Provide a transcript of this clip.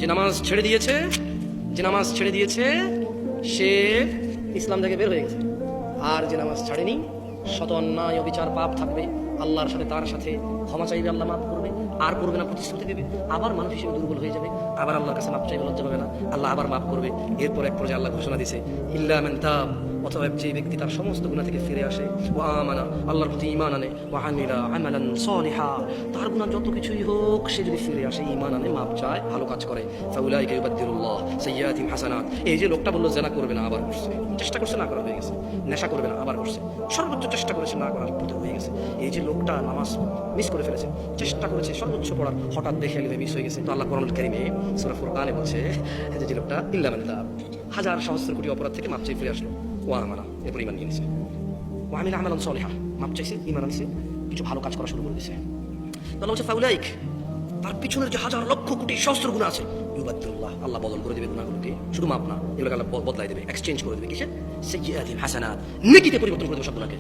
যে নামাজ ছেড়ে দিয়েছে সে ইসলাম থেকে বের হয়ে গেছে। আর যে নামাজ ছাড়েনি, শত অন্যায় অবিচার পাপ থাকবে, আল্লাহর সাথে তার সাথে ক্ষমা চাইবে, আল্লাহ মাফ করবে, আর করবে না, প্রতিশ্রুতি দেবে, আবার মানুষ হিসেবে দুর্বল হয়ে যাবে, আবার আল্লাহর কাছে মাফ চাইবে, লজ্জা পাবে না, আল্লাহ আবার মাফ করবে। এরপর এক পর্যায়ে আল্লাহ ঘোষণা দিয়েছে ইল্লা মান তাব, অথবা যে ব্যক্তি তার সমস্ত গুনাহ থেকে ফিরে আসে, ওয়া আমানা, আল্লাহর প্রতি ঈমান আনে, ওয়া আমিলা আমালান সালিহা, তার গুনাহ যত কিছুই হোক সে যদি ফিরে আসে, ঈমান আনে, মাপ চায়, ভালো কাজ করে, ফাউলাইকা ইউবাদদিলুল্লাহ সাইয়্যাতিহিম হাসানাত। এই যে লোকটা বললো জেনা করবে না, আবার করছে, চেষ্টা করছে না করা হয়ে গেছে, নেশা করবে না আবার করছে, সর্বোচ্চ চেষ্টা করেছে না করার পথে হয়ে গেছে। এই যে লোকটা নামাজ মিস করে ফেলেছে, চেষ্টা করেছে সর্বোচ্চ পড়ার, হঠাৎ দেখে গেলে মিস হয়ে গেছে, তো আল্লাহ কোরআনুল কারীমে সূরা ফুরকানে বলছে যে লোকটা ইল্লা মান তাব, হাজার সহস্র কোটি অপরাধ থেকে মাপ চেয়ে ফিরে আসলো, ওয়া আমানা, এরপর ঈমান নিয়ে নিছে, ওয়া আমিলা আমালান সালিহা, মাপ চাইছে, ঈমান আনছে, কিছু ভালো কাজ করা শুরু করে দিয়েছে। তাহলে হচ্ছে ফাউলাইক, তার পিছনের যে হাজার লক্ষ কোটি সহস্র গুনাহ আছে, ইউবাদদিলুল্লাহ, আল্লাহ বদল করে দেবে গুনাহগুলোকে, শুধু মাপ না, এগুলোকে আল্লাহ বদলাই দেবে, এক্সচেঞ্জ করে দেবে, কিসে? সাইয়্যাতিহিম হাসানাত, নেকিতে পরিবর্তন করে দেবে সব গুনাহকে।